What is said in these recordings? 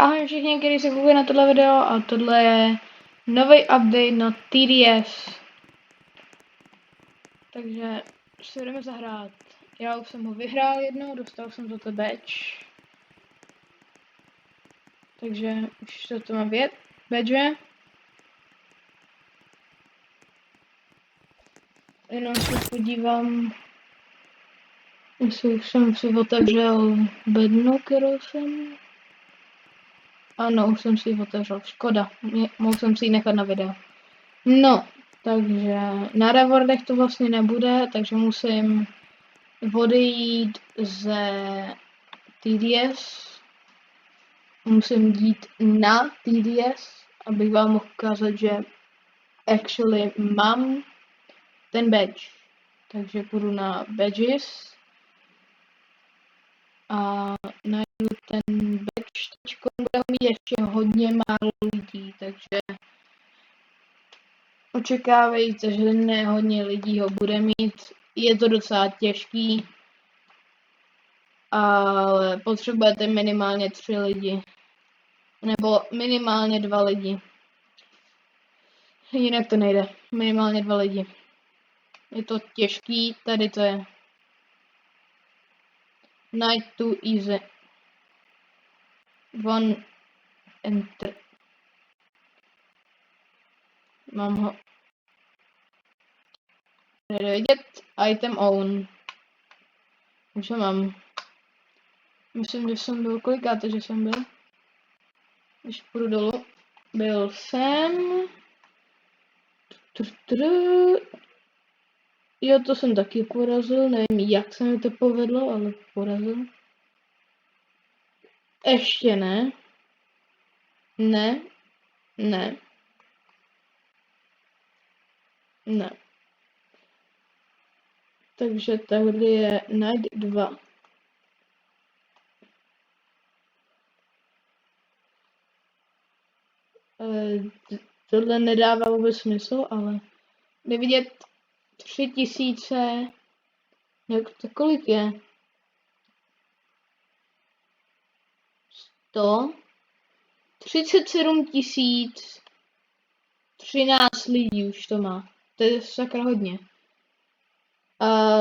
Ahoj všichni, kteří se koukají na tohle video, a tohle je nový update na TDS. Takže si budeme zahrát. Já už jsem ho vyhrál jednou, dostal jsem za to badge. Takže už se to má vědět, badge. Jenom se podívám, jestli už jsem si otevřel bednu, kterou jsem... Ano, už jsem si ji otevřel, škoda, mohl jsem si ji nechat na video. No, takže na rewardech to vlastně nebude, takže musím odejít ze TDS. Musím jít na TDS, abych vám mohl ukázat, že actually mám ten badge. Takže půjdu na badges a najdu ten badge. Teďko bude mít ještě hodně málo lidí, takže očekávejte, že ne hodně lidí ho bude mít. Je to docela těžký, ale potřebujete minimálně 3 lidi. Nebo minimálně 2 lidi. Jinak to nejde. Minimálně 2 lidi. Je to těžký, tady to je. Night to easy. One enter. Mám ho. Nejde vidět. Item own. Už ho mám. Myslím, že jsem byl, kolikáte, že jsem byl? Když půjdu dolů. Byl jsem... Jo, to jsem taky porazil, nevím, jak se mi to povedlo, ale porazil. Ještě ne. Ne. Ne. Ne. Takže tady je Night 2. Tohle nedává vůbec smysl, ale nevidět 3000, jak to kolik je? 100? 37 013 lidí už to má. To je sakra hodně. A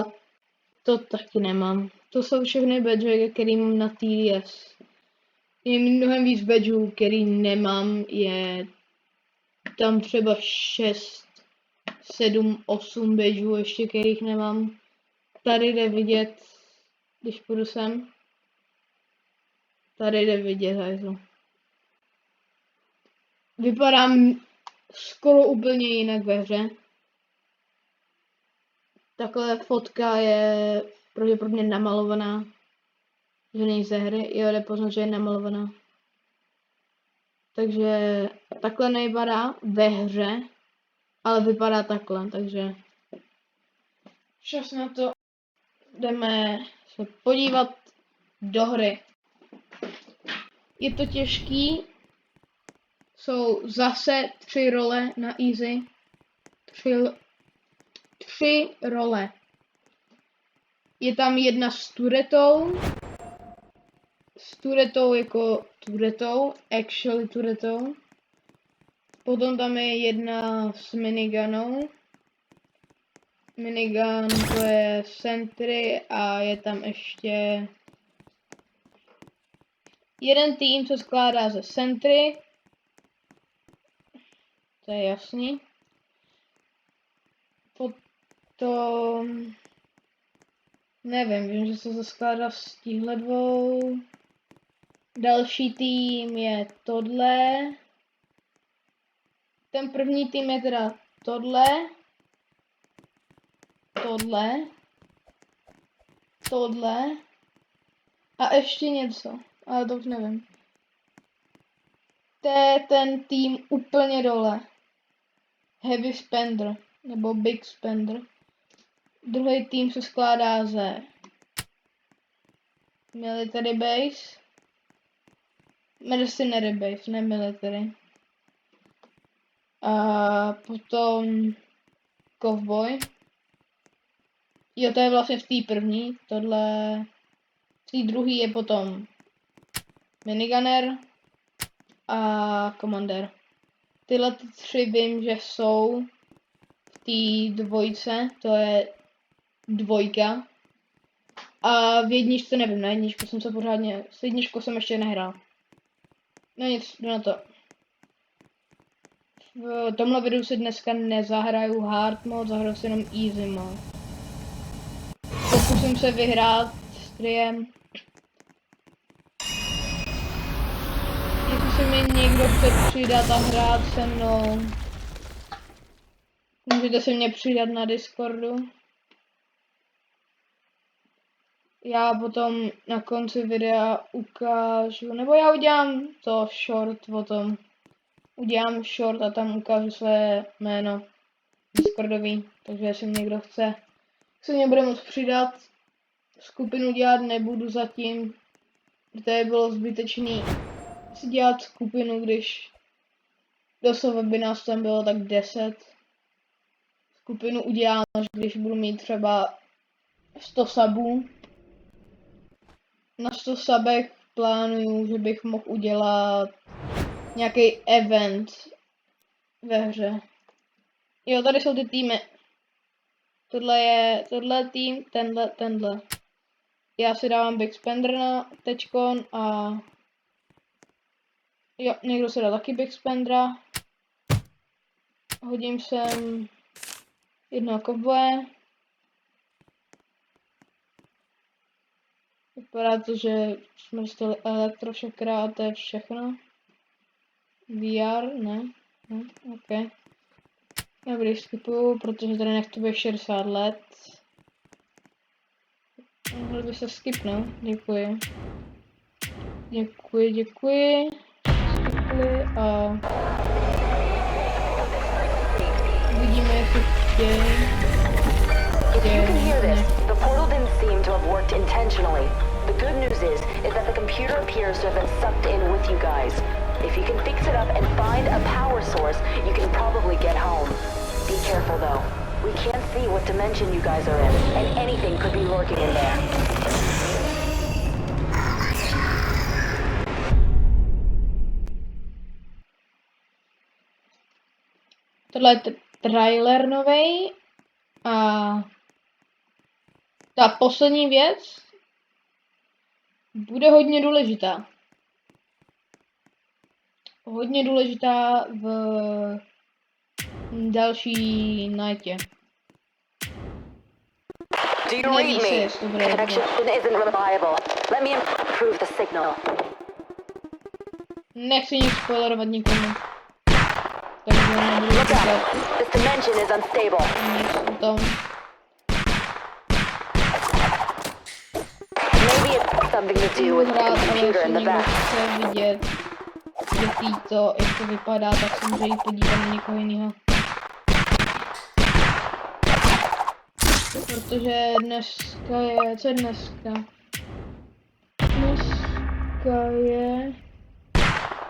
to taky nemám. To jsou všechny badge, který mám na TDS. Je mnohem víc badgeů, který nemám, je tam třeba 6, 7, 8 badgeů ještě, kterých nemám. Tady jde vidět, když půjdu sem. Tady jde vidět, hajzl. Vypadám skoro úplně jinak ve hře. Takhle fotka je pravděpodobně namalovaná. Že není ze hry, jo, jde poznat, že je namalovaná. Takže takhle nevypadá ve hře, ale vypadá takhle, takže čas na to, jdeme se podívat do hry. Je to těžký, jsou zase 3 role na easy, 3 role. Je tam jedna s turetou jako turetou, actually turetou. Potom tam je jedna s miniganou. Minigun to je sentry a je tam ještě jeden tým, co skládá ze sentry. To je jasný. Potom nevím, vím, že se skládá z těchto 2. Další tým je tohle. Ten první tým je teda tohle. Tohle. A ještě něco, ale to už nevím. To je ten tým úplně dole. Heavy Spender, nebo Big Spender. Druhý tým se skládá ze Military Base. Mercenary Base, ne Military. A potom Cowboy. Jo, to je vlastně v té první, tohle... V té druhé je potom Minigunner. a komandér. Tyhle tři vím, že jsou v té dvojce, to je 2. A v jedničce nevím, na jedničku jsem se pořádně, s jedničkou jsem ještě nehrál. No nic, jdu na to. V tomhle videu si dneska nezahraju hard mode, zahraju si jenom easy mode. Pokusím se vyhrát s triem. Jestli se mi někdo chce přidat a hrát se mnou, můžete se mě přidat na Discordu. Já potom na konci videa ukážu, nebo já udělám to short o tom. Udělám short a tam ukážu své jméno Discordový, takže jestli někdo chce, se mě bude moct přidat. Skupinu dělat nebudu zatím, protože bylo zbytečný si dělat skupinu, když doslova by nás tam bylo tak 10. Skupinu udělám, až když budu mít třeba 100 subů. Na 100 subech plánuju, že bych mohl udělat nějaký event ve hře. Jo, tady jsou ty týmy. Tohle je tým, tenhle. Já si dávám Big Spender na tečkon a jo, někdo si dá taky Big Spendera. Hodím sem jednoho kovboje. Vypadá to, že jsme dostali elektrošokra a to je všechno. VR, ne, ok. Dobrý, skipuju, protože tady nechci být 60 let. Mohl by se skipnout, děkuji. Děkuji. Skipli a uvidíme, jestli chtějí. If you can hear this, the portal didn't seem to have worked intentionally. The good news is that the computer appears to have been sucked in with you guys. If you can fix it up and find a power source, you can probably get home. Be careful though. We can't see what dimension you guys are in, and anything could be lurking in there. Tohle je trailer novej a ta poslední věc bude hodně důležitá. Hodně důležitá v další nightě. Do you read me? Connection isn't reliable. Let me improve the signal. Nechci nic spoilerovat nikomu. Takže nebudu Look říkat out. This dimension is unstable. nic o tom. Maybe it's something to do with the Hrát, ale computer jestli in the někdo back. chce vidět, jak to vypadá, tak se může jít podívat na někoho jiného. Protože dneska je, co je dneska? Dneska je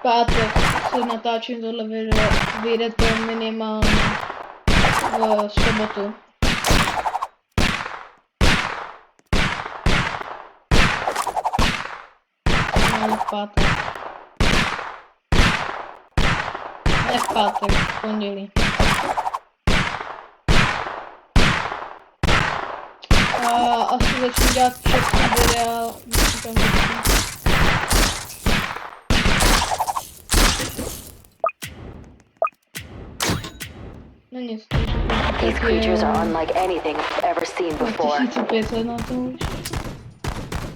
pátek, se natáčím tohle video, vyjde to minimálně v sobotu. Ne, v pátek. Ne v pátek, v pondělí. A asi začnu dělat všechny videa, musím tam začít. No nic, These creatures are unlike anything I've ever seen before. 1500 na to už.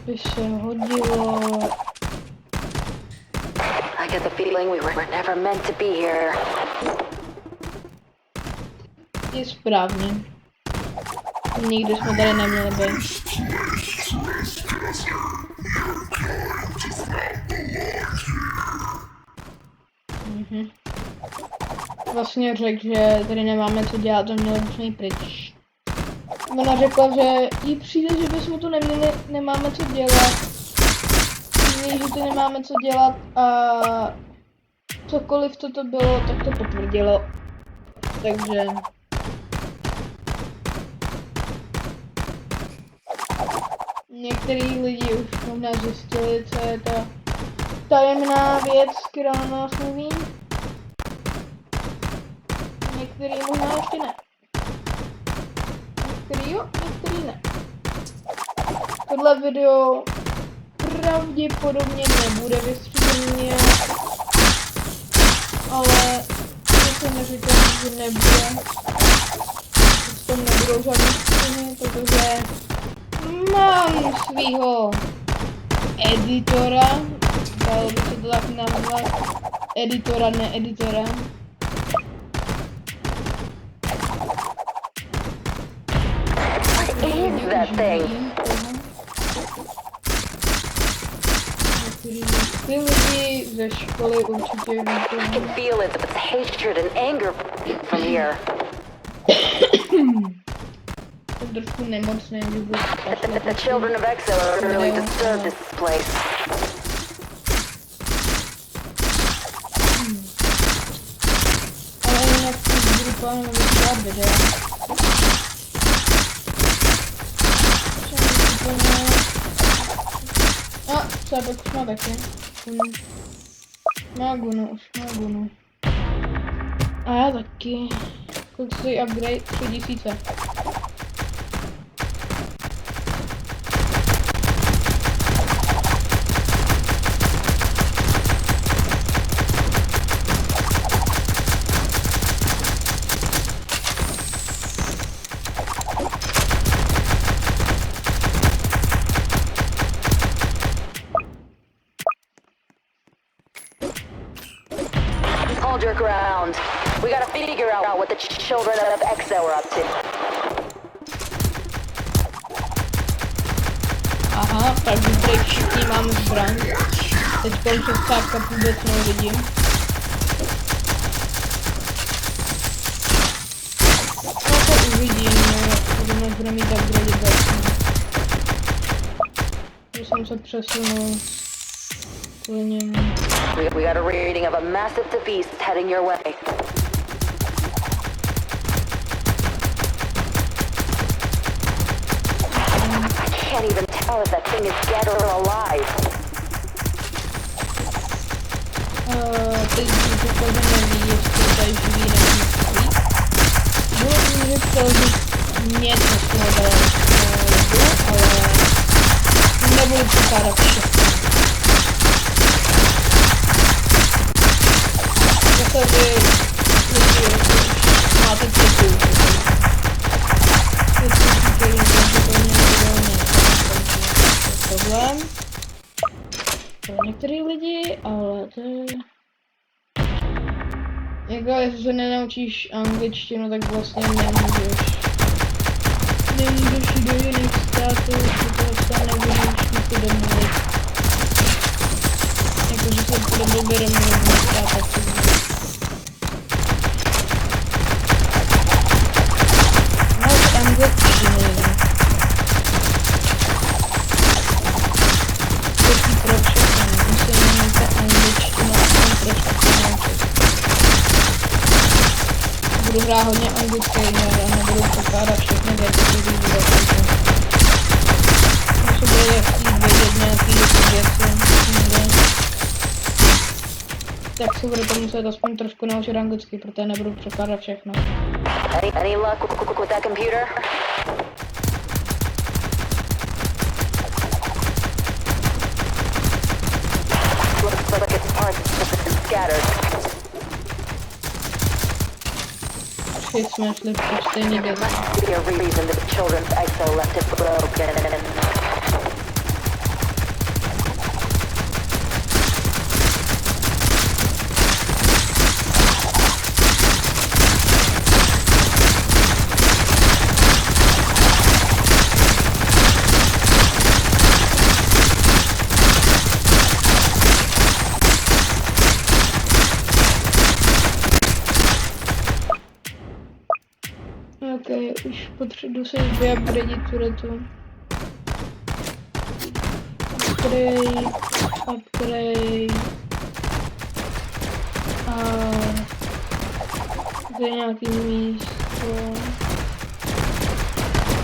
By se hodilo. I get the feeling we were never meant to be here. Je správně. Nikdy jsme tady neměli být. Vlastně řekl, že tady nemáme co dělat, to mělo být nejpryč. Ona řekla, že jí přijde, že bychom tu nemáme co dělat. Ví, že tu nemáme co dělat a cokoliv to bylo, tak to potvrdilo. Takže některý lidi už možná zjistili, co je to tajemná věc, která na nás mluví. Některý možná ještě ne. Některý jo, některý ne. Tohle video pravděpodobně nebude vystřílené, ale jsem neříkal, že nebude. Tam nebudou žádné střiny, protože mám svýho editora, dalo by se to tak nazvat, editora, ne editora. What is that thing? Ty lidi ze školy určitě I can feel its hatred and anger from here. jsem trošku nemocný, vůbec The children of Exo really disturb this place. ale jinak si budu plánovat vytvářet videa. A, Sábek už má taky. Má gunu, už má gunu. A já taky. Kolik si upgrade? 3000. Hold your ground. We gotta figure out what the children of Exo are up to. Aha, takže tady všichni máme zbraň. Teď přestávka vůbec neuvidím. No to uvidím, no, bude mít upgrade vlastně. Že jsem se přesunul kvůli němu. We got a reading of a massive beast heading your way. I can't even tell if that thing is dead or alive. Teď bych řekl, že neví, jestli tady živý nebo mrtvý. Bylo by mi řekl, že něco z toho dala ale nebudu překládat všechno. Zase vy lidi máte titul. Problém pro některý lidi, ale to je... Jako jestli se nenaučíš angličtinu, tak vlastně nemůžeš jít do jiných států, protože se nebudeš nikdy domluvit. Jakože se bude blbě domluvit v jiných státech. No, angličtiny. Pro všechny, musím mít angličtinu a jsem trošku naučit. Budu hrát hodně anglické hry a nebudu překládat všechny věci, které budou všechny. Musím vědět nějaký věci, tak se budete muset aspoň trošku naučit anglicky, protože nebudu překládat všechno. Any luck with that computer? Looks like its parts have been scattered. Všichni jsme šli po stejný There věci. must be a reason the children's Exo left it broken. Ok, už potřebuji se vyupgradit tuto. Upgrade. A to je nějaký místo.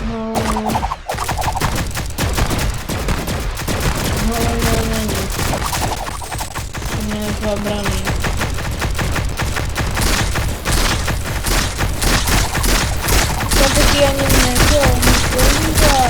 No. No, nic. obrany. To taky ani nepoužívá.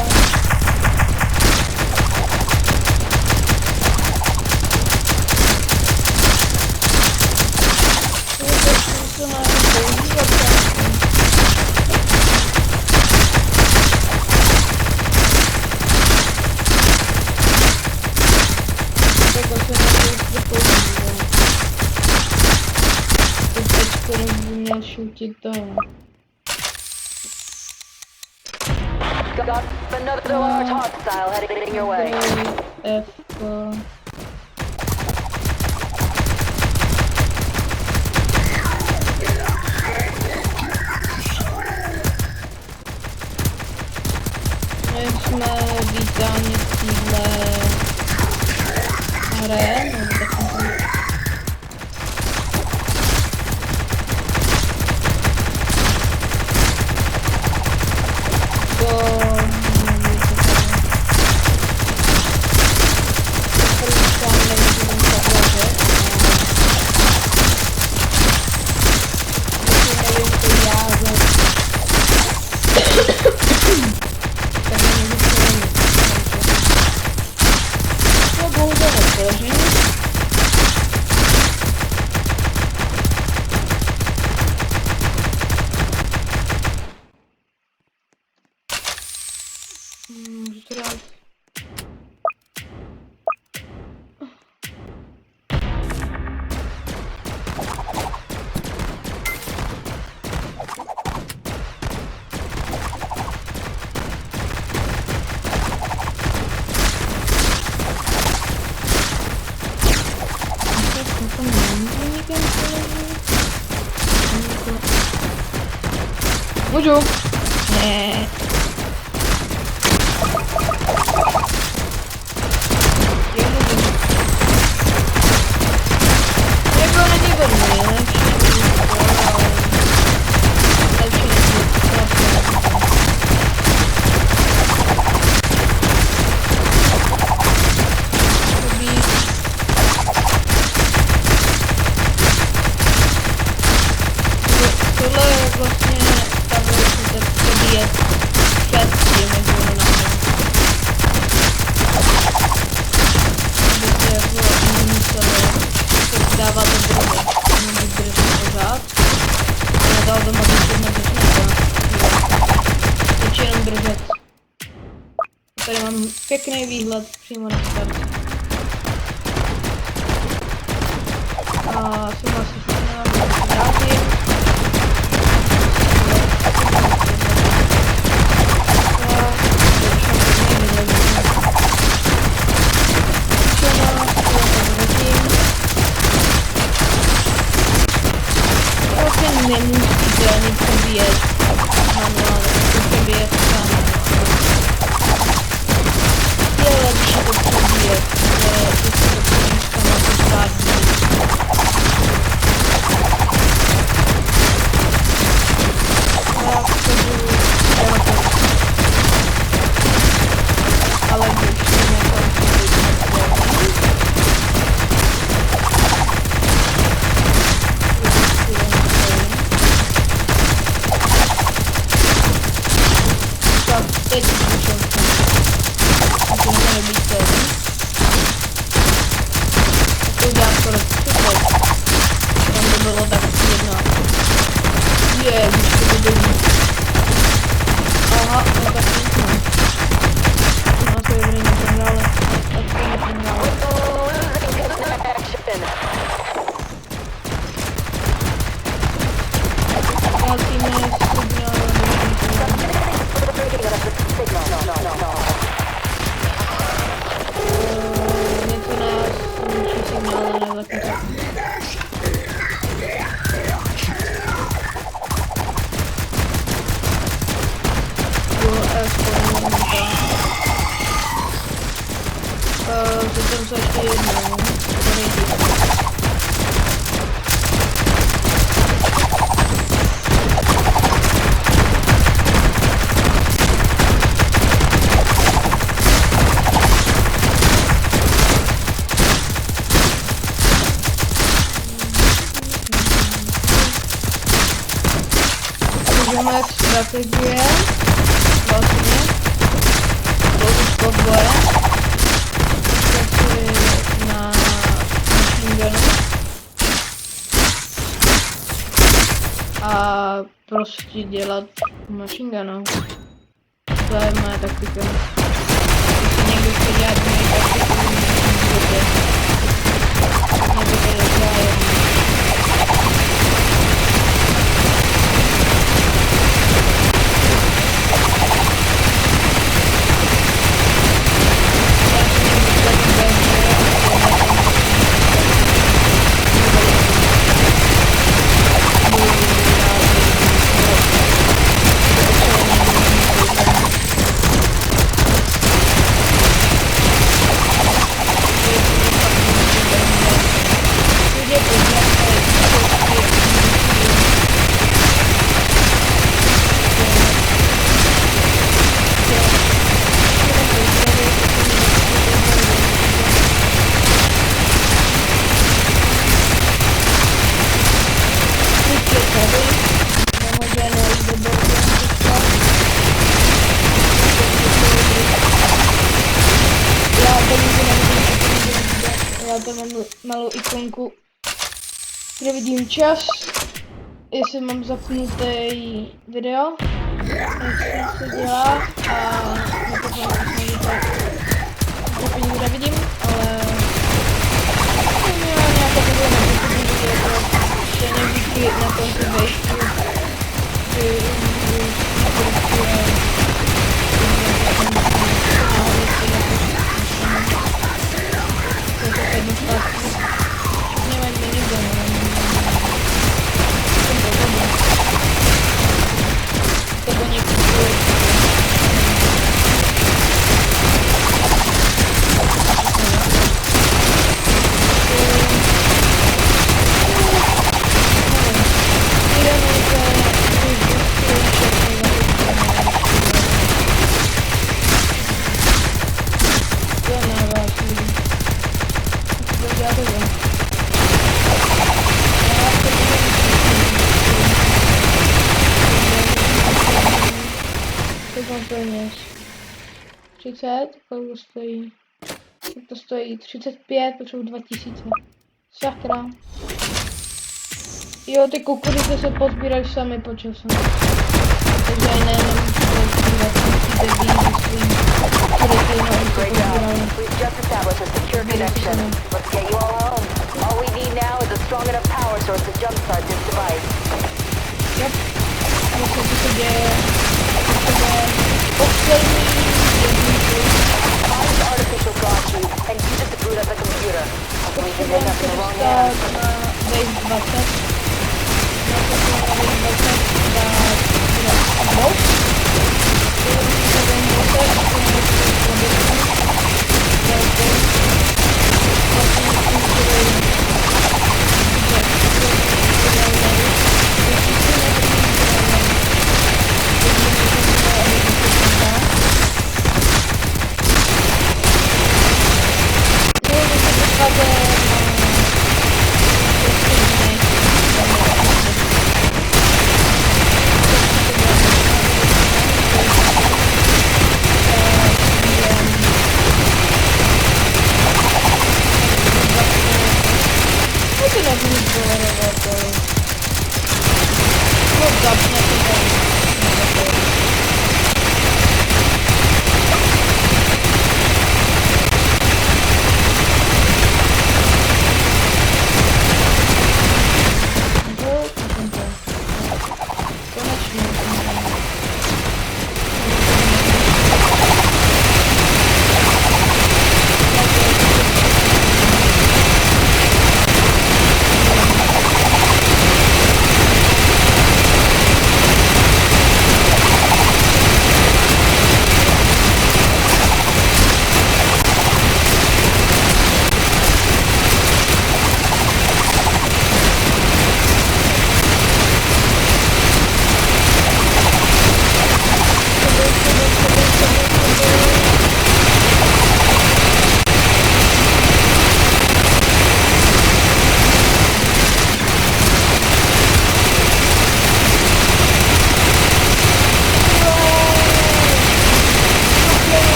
Šutit to. Got another large hostile heading your way. F. Jsme vítáni v téhle hře, můžu? Ne. Jako není godný, lepší tohle je vlastně ta velice přebíjet před tím, jak bylo na mě. Abyste jako nemuseli dávat do brody. Můžu držet pořád. Já dal doma držet nezačne. Stačí jenom držet. A tady mám pěkný výhled přímo na start. A jsem vlastně vrátím. Nemusíte ani přebíjet manuálně, to přebíjet sám. Je lepší to přebíjet, ale to se to přemýšká na to státní. Já to budu dělat, ale když nekam teď můžu to nebýt celý. To udělám skoro super. Tam by bylo tak jedna. Když to bude víc. Aha, no tak nic mám. No to je dobrý neprhrále. Tak to neprhrále. Vrátíme signál. Něco nás ručí signály, ale tak zeptám se ještě jednou. strategie. Vlastně. Spolu boje. Na machine gunu. A prostě dělat machine gunu. To je moje taktika. Když někdo chce dělat moje taktiku, můžete. Nebude zájem. Malou ikonku, kde vidím čas, jestli mám zapnutý video, jak se dělá a na to úplně nevidím, ale měla nějaká video na ještě nevždycky na konci vejšku, peněz. 30, kolik to stojí? To stojí 35, potřebuji 2000. Sakra. Jo, ty kukuřice se pozbírají sami po čase. Takže nejenom pozbírat, musíte být svým Yep. Co se děje? Artificial got you, and you just boot up a computer. So we can end up in the wrong hands.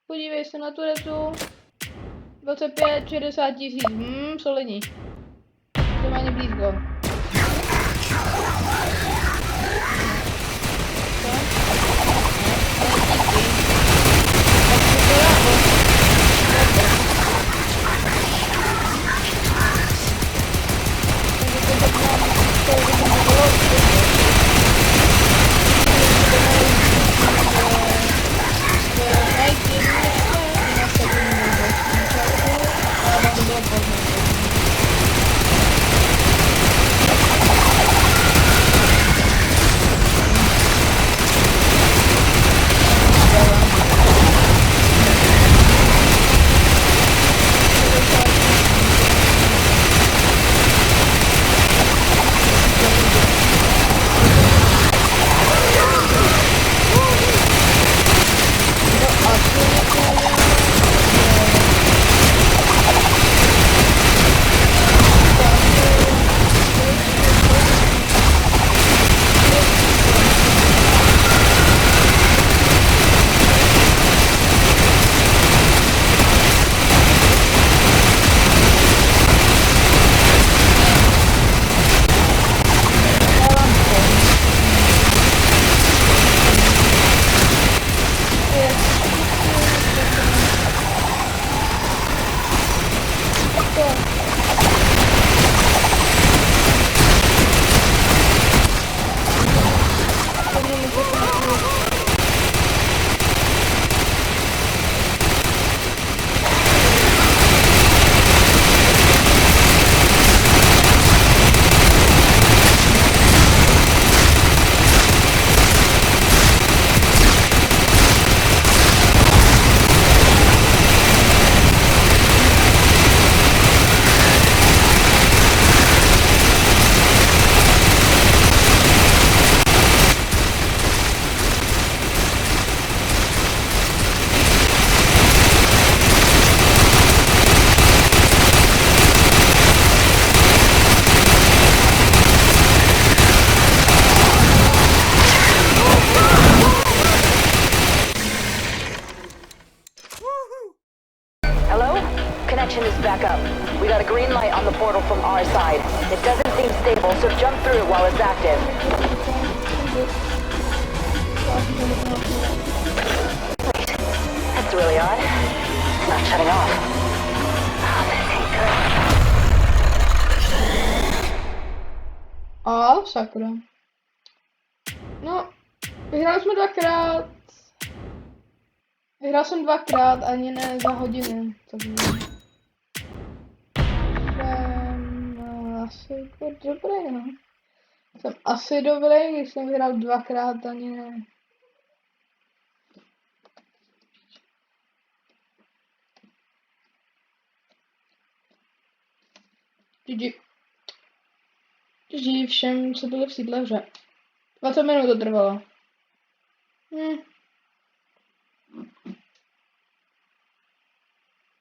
Podívej se na tu retu. 25, 60 tisíc. Solidní. Maximálně blízko. Connection is back up. We got a green light on the portal from our side. It doesn't seem stable, so jump through it while it's active. Wait, that's really odd. It's not shutting off. Oh, this ain't good. Sakura. No, vyhrál jsme dvakrát. Vyhrál jsem dvakrát, ani ne za hodinu. Takže jsem asi dobrý, no. Jsem asi dobrý, když jsem vyhrál dvakrát, ani ne. GG všem, co byli v sídle hře. 20 minut to trvalo.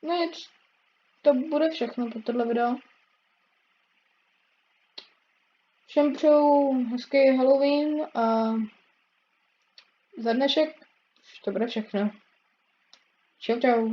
No nic, to bude všechno pro tohle video. Všem přeju hezký Halloween a za dnešek to bude všechno. Čau čau.